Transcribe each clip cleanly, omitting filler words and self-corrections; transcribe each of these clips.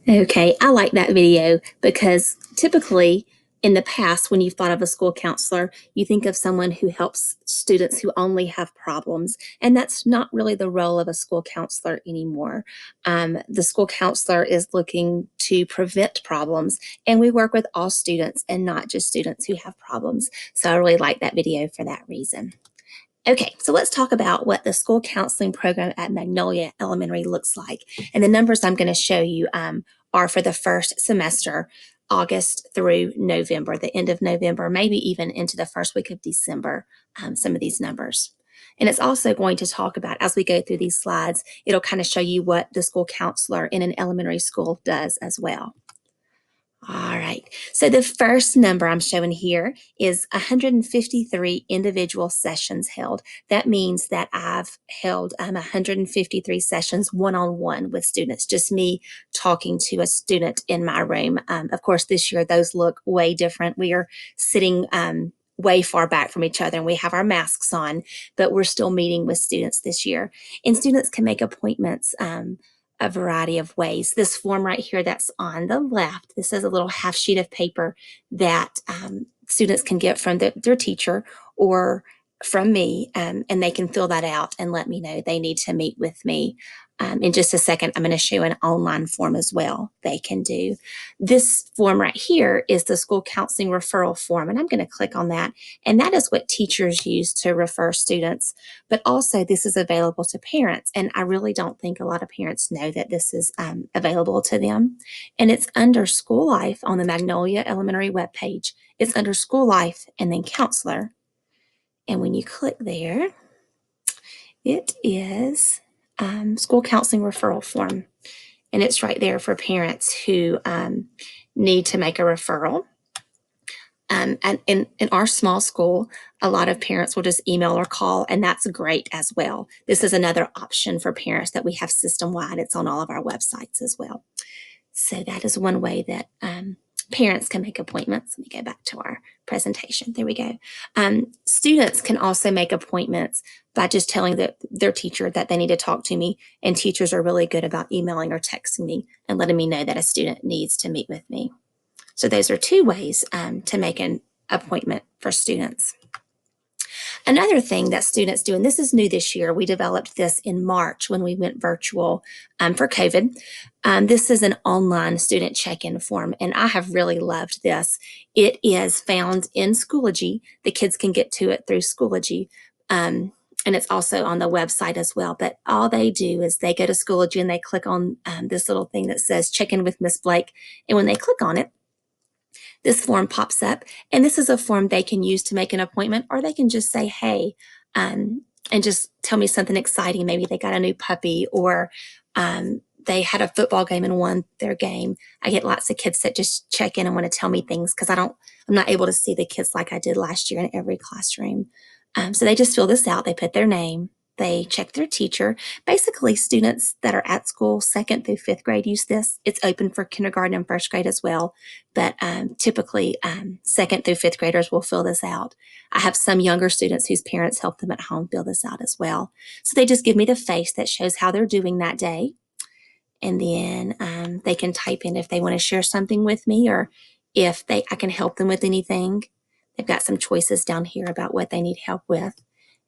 Okay, I like that video because typically in the past, when you've thought of a school counselor, you think of someone who helps students who only have problems. And that's not really the role of a school counselor anymore. The school counselor is looking to prevent problems, and we work with all students and not just students who have problems. So I really like that video for that reason. Okay, so let's talk about what the school counseling program at Magnolia Elementary looks like. And the numbers I'm going to show you are for the first semester, August through November, the end of November, maybe even into the first week of December, some of these numbers. And it's also going to talk about, as we go through these slides, it'll kind of show you what the school counselor in an elementary school does as well. All right. So the first number I'm showing here is 153 individual sessions held. That means that I've held 153 sessions one-on-one with students, just me talking to a student in my room. Of course, this year those look way different. We are sitting way far back from each other and we have our masks on, but we're still meeting with students this year. And students can make appointments a variety of ways. This form right here that's on the left, this is a little half sheet of paper that students can get from their teacher or from me, and they can fill that out and let me know they need to meet with me. In just a second, I'm going to show an online form as well they can do. This form right here is the school counseling referral form, and I'm going to click on that. And that is what teachers use to refer students, but also this is available to parents. And I really don't think a lot of parents know that this is available to them. And it's under School Life on the Magnolia Elementary webpage. It's under School Life and then Counselor. And when you click there, it is school counseling referral form. And it's right there for parents who need to make a referral. And in our small school, a lot of parents will just email or call, and that's great as well. This is another option for parents that we have system-wide. It's on all of our websites as well. So that is one way that parents can make appointments. Let me go back to our presentation. There we go. Students can also make appointments by just telling their teacher that they need to talk to me, and teachers are really good about emailing or texting me and letting me know that a student needs to meet with me. So those are two ways to make an appointment for students. Another thing that students do, and this is new this year, we developed this in March when we went virtual for COVID. This is an online student check-in form, and I have really loved this. It is found in Schoology. The kids can get to it through Schoology. And it's also on the website as well. But all they do is they go to Schoology and they click on this little thing that says check in with Miss Blake. And when they click on it, this form pops up, and this is a form they can use to make an appointment, or they can just say, hey, and just tell me something exciting. Maybe they got a new puppy, or they had a football game and won their game. I get lots of kids that just check in and want to tell me things because I'm not able to see the kids like I did last year in every classroom. So they just fill this out. They put their name, they check their teacher. Basically, students that are at school, 2nd through 5th grade, use this. It's open for kindergarten and 1st grade as well, but typically 2nd through 5th graders will fill this out. I have some younger students whose parents help them at home fill this out as well. So they just give me the face that shows how they're doing that day, and then they can type in if they want to share something with me, or if I can help them with anything. They've got some choices down here about what they need help with.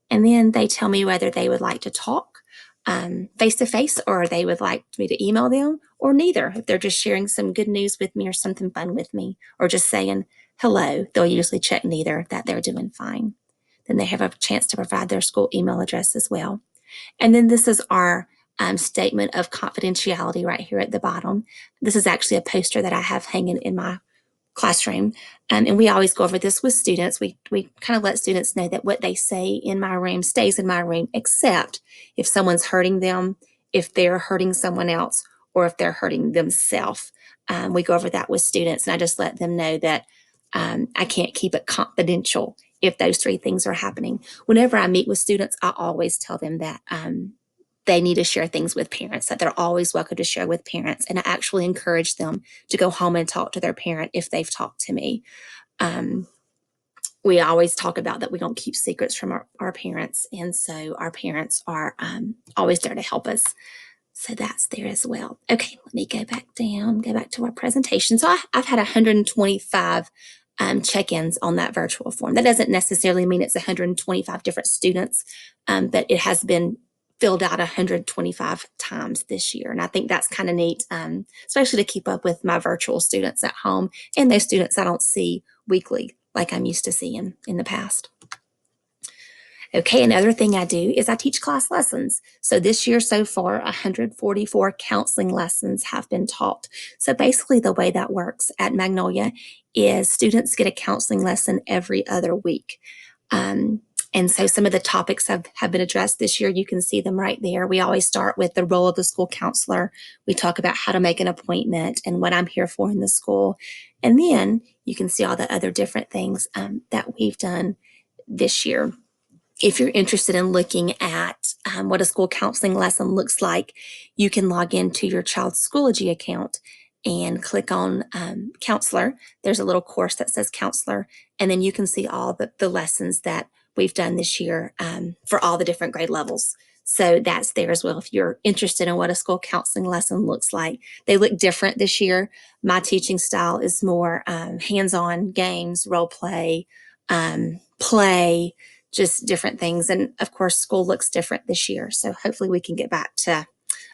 And then they tell me whether they would like to talk face to face, or they would like me to email them, or neither. If they're just sharing some good news with me or something fun with me, or just saying hello, they'll usually check neither, that they're doing fine. Then they have a chance to provide their school email address as well. And then this is our statement of confidentiality right here at the bottom. This is actually a poster that I have hanging in my classroom. And we always go over this with students. We kind of let students know that what they say in my room stays in my room, except if someone's hurting them, if they're hurting someone else, or if they're hurting themselves. We go over that with students, and I just let them know that I can't keep it confidential if those three things are happening. Whenever I meet with students, I always tell them that they need to share things with parents, that they're always welcome to share with parents. And I actually encourage them to go home and talk to their parent if they've talked to me. We always talk about that we don't keep secrets from our parents. And so our parents are always there to help us. So that's there as well. Okay, let me go back down, go back to our presentation. So I've had 125 check-ins on that virtual form. That doesn't necessarily mean it's 125 different students, but it has been filled out 125 times this year. And I think that's kind of neat, especially to keep up with my virtual students at home and those students I don't see weekly like I'm used to seeing in the past. Okay, another thing I do is I teach class lessons. So this year so far, 144 counseling lessons have been taught. So basically the way that works at Magnolia is students get a counseling lesson every other week. And so some of the topics have been addressed this year. You can see them right there. We always start with the role of the school counselor. We talk about how to make an appointment and what I'm here for in the school. And then you can see all the other different things that we've done this year. If you're interested in looking at what a school counseling lesson looks like, you can log into your child's Schoology account and click on counselor. There's a little course that says counselor, and then you can see all the lessons that we've done this year for all the different grade levels. So that's there as well if you're interested in what a school counseling lesson looks like. They look different this year. My teaching style is more hands-on games, role play, play, just different things. And of course, school looks different this year. So hopefully we can get back to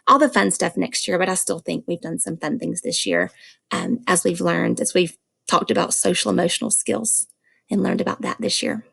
all the fun stuff next year. But I still think we've done some fun things this year as we've talked about social emotional skills and learned about that this year.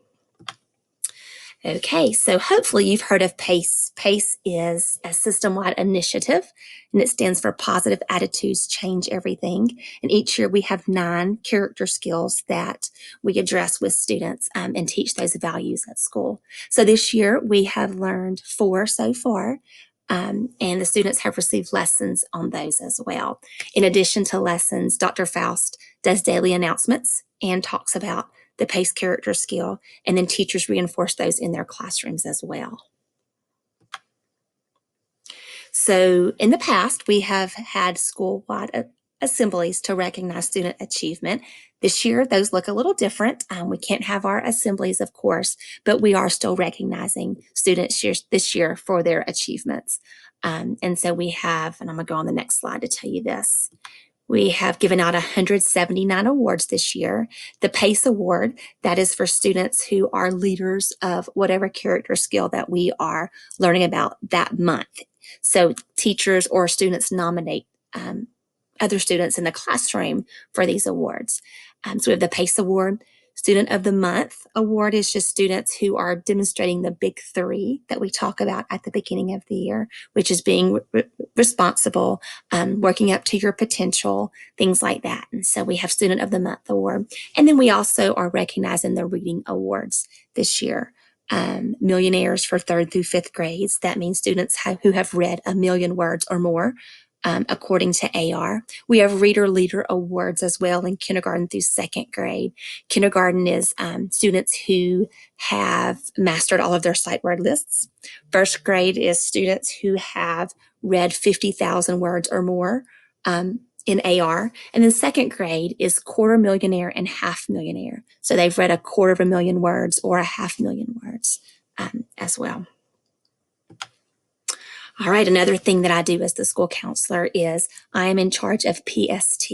Okay, so hopefully you've heard of PACE. PACE is a system-wide initiative, and it stands for Positive Attitudes Change Everything. And each year we have 9 character skills that we address with students and teach those values at school. So this year we have learned 4 so far, and the students have received lessons on those as well. In addition to lessons, Dr. Faust does daily announcements and talks about the PACE character skill, and then teachers reinforce those in their classrooms as well. So in the past, we have had school-wide assemblies to recognize student achievement. This year, those look a little different. We can't have our assemblies, of course, but we are still recognizing students this year for their achievements. And so we have, and I'm going to go on the next slide to tell you this. We have given out 179 awards this year. The PACE Award, that is for students who are leaders of whatever character skill that we are learning about that month. So teachers or students nominate other students in the classroom for these awards. So we have the PACE Award. Student of the Month award is just students who are demonstrating the big 3 that we talk about at the beginning of the year, which is being responsible, working up to your potential, things like that. And so we have Student of the Month award. And then we also are recognizing the reading awards this year. Millionaires for 3rd through 5th grades. That means students who have read 1 million words or more. According to AR. We have Reader Leader Awards as well in kindergarten through 2nd grade. Kindergarten is students who have mastered all of their sight word lists. 1st grade is students who have read 50,000 words or more in AR. And then 2nd grade is quarter millionaire and half millionaire. So they've read 250,000 words or 500,000 words as well. All right, another thing that I do as the school counselor is I am in charge of PST.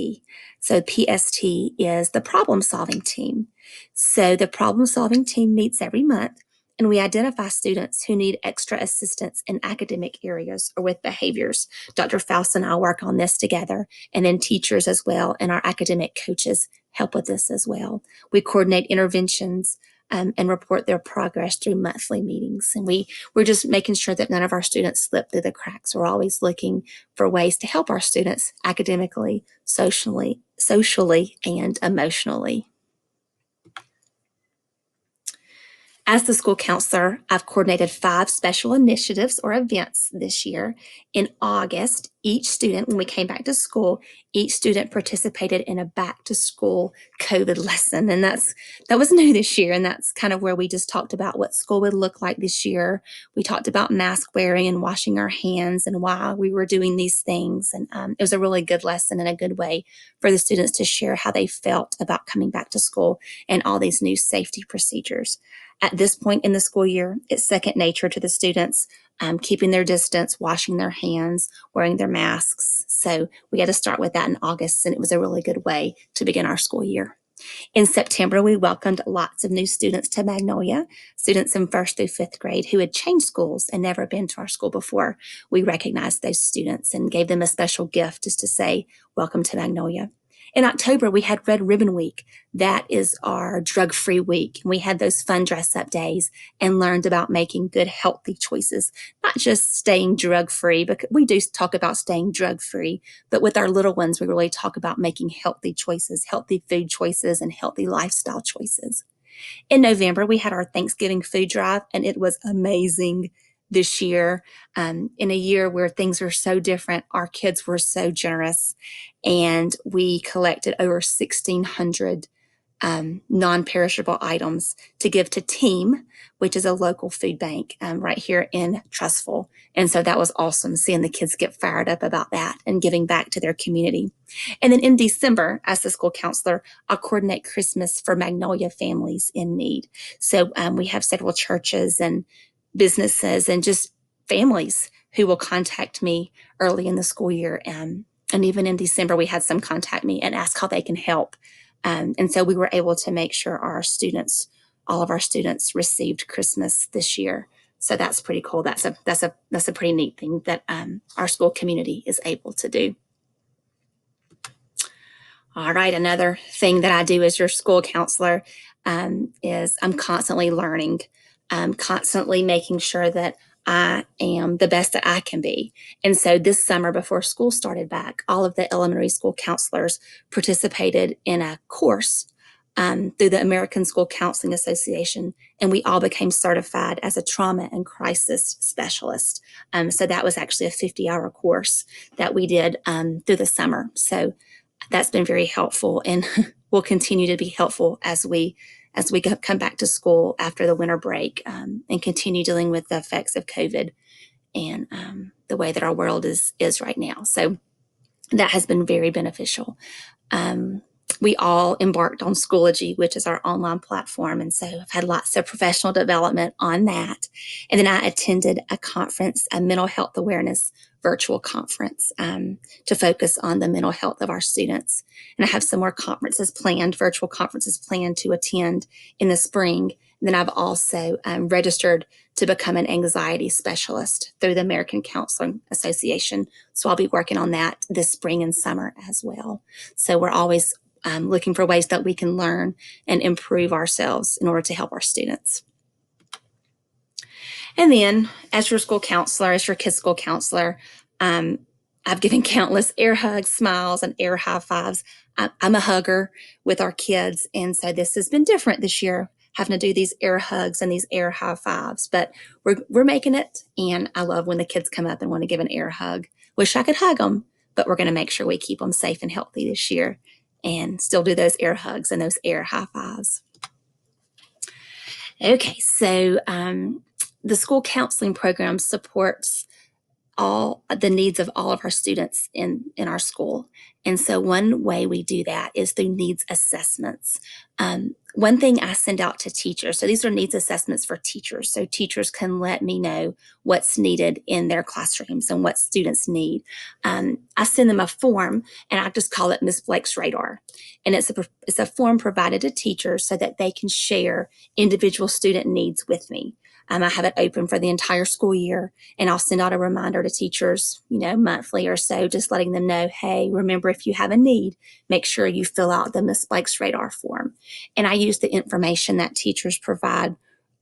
So PST is the problem-solving team. So the problem-solving team meets every month, and we identify students who need extra assistance in academic areas or with behaviors. Dr. Faust and I work on this together, and then teachers as well, and our academic coaches help with this as well. We coordinate interventions and report their progress through monthly meetings. And we're just making sure that none of our students slip through the cracks. We're always looking for ways to help our students academically, socially, and emotionally. As the school counselor, I've coordinated 5 special initiatives or events this year. In August, each student, when we came back to school, each student participated in a back-to-school COVID lesson. And that was new this year. And that's kind of where we just talked about what school would look like this year. We talked about mask wearing and washing our hands and why we were doing these things. And it was a really good lesson and a good way for the students to share how they felt about coming back to school and all these new safety procedures. At this point in the school year, it's second nature to the students. keeping their distance, washing their hands, wearing their masks. So we had to start with that in August, and it was a really good way to begin our school year. In September, we welcomed lots of new students to Magnolia, students in 1st through 5th grade who had changed schools and never been to our school before. We recognized those students and gave them a special gift just to say, welcome to Magnolia. In October, we had Red Ribbon Week. That is our drug-free week. We had those fun dress-up days and learned about making good, healthy choices, not just staying drug-free, but we do talk about staying drug-free, but with our little ones, we really talk about making healthy choices, healthy food choices, and healthy lifestyle choices. In November, we had our Thanksgiving food drive, and it was amazing this year. In a year where things are so different, our kids were so generous, and we collected over 1,600 non-perishable items to give to Team, which is a local food bank right here in Trustful. And so that was awesome, seeing the kids get fired up about that and giving back to their community. And then in December, as the school counselor, I'll coordinate Christmas for Magnolia families in need. So we have several churches and businesses and just families who will contact me early in the school year. And even in December, we had some contact me and ask how they can help. And so we were able to make sure all of our students received Christmas this year. So that's pretty cool. That's a pretty neat thing that our school community is able to do. All right, another thing that I do as your school counselor is I'm constantly learning, constantly making sure that I am the best that I can be. And so this summer, before school started back, all of the elementary school counselors participated in a course through the American School Counseling Association, and we all became certified as a trauma and crisis specialist. So that was actually a 50-hour course that we did through the summer. So that's been very helpful and will continue to be helpful as we come back to school after the winter break and continue dealing with the effects of COVID and the way that our world is right now. So that has been very beneficial. We all embarked on Schoology, which is our online platform. And so I've had lots of professional development on that. And then I attended a conference, a mental health awareness virtual conference to focus on the mental health of our students. And I have some more virtual conferences planned to attend in the spring. And then I've also registered to become an anxiety specialist through the American Counseling Association. So I'll be working on that this spring and summer as well. So we're always looking for ways that we can learn and improve ourselves in order to help our students. And then, as your school counselor, as your kids' school counselor, I've given countless air hugs, smiles, and air high fives. I'm a hugger with our kids, and so this has been different this year, having to do these air hugs and these air high fives. But we're making it, and I love when the kids come up and want to give an air hug. Wish I could hug them, but we're going to make sure we keep them safe and healthy this year and still do those air hugs and those air high fives. Okay, so the school counseling program supports all the needs of all of our students in our school. And so one way we do that is through needs assessments. One thing I send out to teachers, so these are needs assessments for teachers, so teachers can let me know what's needed in their classrooms and what students need. I send them a form, and I just call it Ms. Blake's Radar. And it's a form provided to teachers so that they can share individual student needs with me. I have it open for the entire school year, and I'll send out a reminder to teachers, monthly or so, just letting them know, hey, remember, if you have a need, make sure you fill out the Ms. Blake's Radar form. And I use the information that teachers provide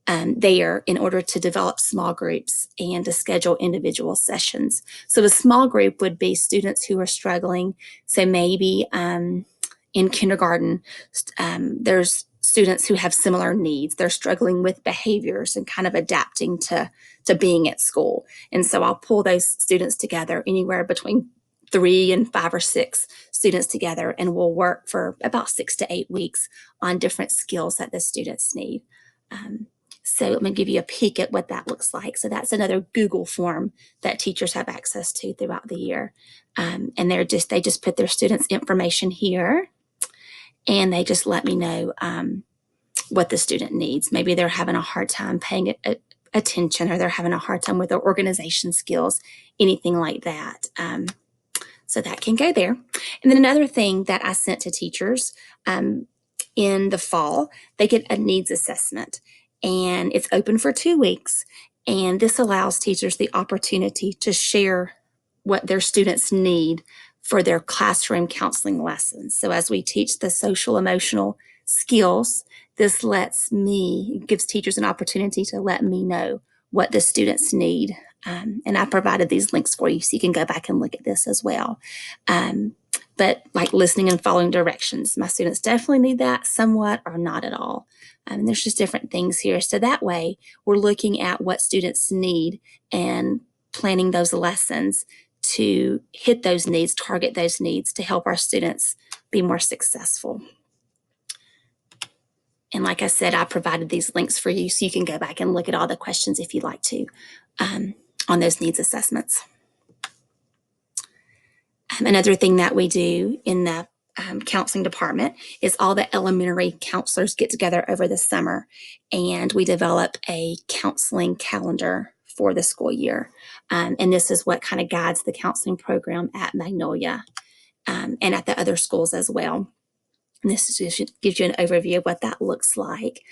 there in order to develop small groups and to schedule individual sessions. So a small group would be students who are struggling. So maybe in kindergarten, there's students who have similar needs. They're struggling with behaviors and kind of adapting to being at school. And so I'll pull those students together, anywhere between 3 and 5 or 6 students together, and we'll work for about 6 to 8 weeks on different skills that the students need. So let me give you a peek at what that looks like. So that's another Google form that teachers have access to throughout the year. And they just put their students' information here, and they just let me know what the student needs. Maybe they're having a hard time paying attention, or they're having a hard time with their organization skills, anything like that. So that can go there. And then another thing that I sent to teachers in the fall, they get a needs assessment, and it's open for 2 weeks. And this allows teachers the opportunity to share what their students need for their classroom counseling lessons. So as we teach the social emotional skills, this gives teachers an opportunity to let me know what the students need. And I provided these links for you so you can go back and look at this as well. But like listening and following directions, my students definitely need that somewhat or not at all. There's just different things here. So that way we're looking at what students need and planning those lessons to hit those needs, target those needs to help our students be more successful. And like I said, I provided these links for you so you can go back and look at all the questions if you'd like to on those needs assessments. Another thing that we do in the counseling department is all the elementary counselors get together over the summer, and we develop a counseling calendar for the school year. And this is what kind of guides the counseling program at Magnolia and at the other schools as well. And this gives you an overview of what that looks like.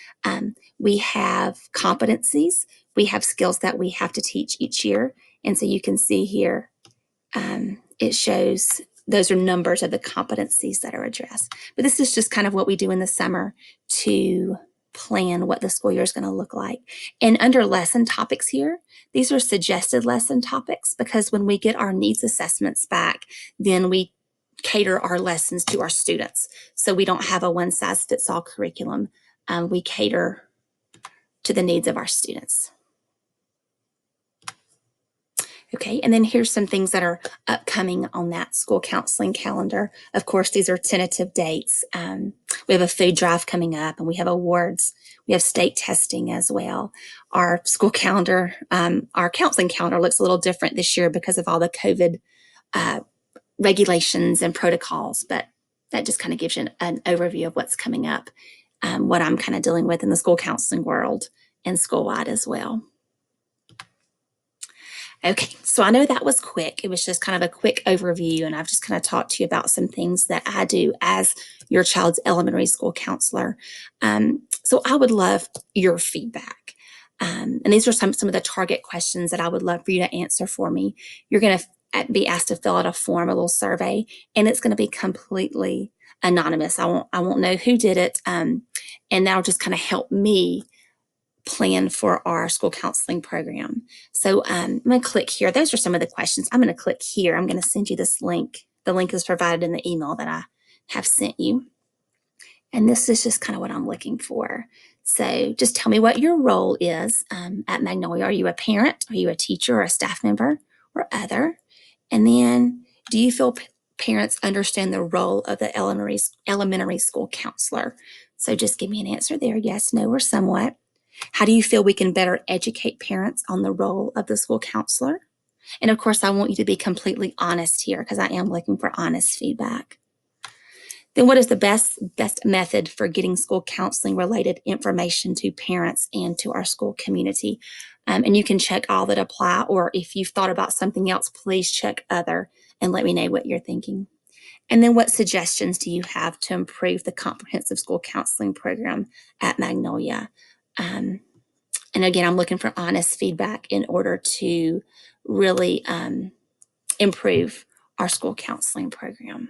We have competencies. We have skills that we have to teach each year. And so you can see here, it shows those are numbers of the competencies that are addressed. But this is just kind of what we do in the summer to plan what the school year is going to look like. And under lesson topics here, these are suggested lesson topics, because when we get our needs assessments back, then we cater our lessons to our students. So we don't have a one-size-fits-all curriculum. We cater to the needs of our students. Okay, and then here's some things that are upcoming on that school counseling calendar. Of course, these are tentative dates. We have a food drive coming up, and we have awards. We have state testing as well. Our school calendar, our counseling calendar looks a little different this year because of all the COVID regulations and protocols, but that just kind of gives you an overview of what's coming up, what I'm kind of dealing with in the school counseling world and school-wide as well. Okay, so I know that was quick. It was just kind of a quick overview, and I've just kind of talked to you about some things that I do as your child's elementary school counselor. So I would love your feedback. And these are some of the target questions that I would love for you to answer for me. You're going to be asked to fill out a form, a little survey, and it's going to be completely anonymous. I won't know who did it, and that'll just kind of help me plan for our school counseling program. So I'm going to click here. Those are some of the questions. I'm going to click here. I'm going to send you this link. The link is provided in the email that I have sent you. And this is just kind of what I'm looking for. So just tell me what your role is at Magnolia. Are you a parent? Are you a teacher or a staff member or other? And then do you feel parents understand the role of the elementary school counselor? So just give me an answer there, yes, no, or somewhat. How do you feel we can better educate parents on the role of the school counselor? And of course, I want you to be completely honest here, because I am looking for honest feedback. Then what is the best method for getting school counseling related information to parents and to our school community? And you can check all that apply, or if you've thought about something else, please check other and let me know what you're thinking. And then what suggestions do you have to improve the comprehensive school counseling program at Magnolia? And again, I'm looking for honest feedback in order to really improve our school counseling program.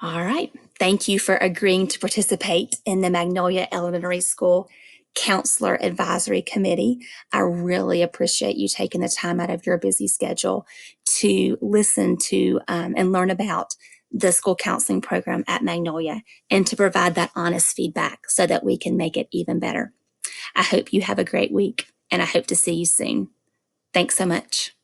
All right. Thank you for agreeing to participate in the Magnolia Elementary School Counselor Advisory Committee. I really appreciate you taking the time out of your busy schedule to listen to and learn about the school counseling program at Magnolia, and to provide that honest feedback so that we can make it even better. I hope you have a great week, and I hope to see you soon. Thanks so much.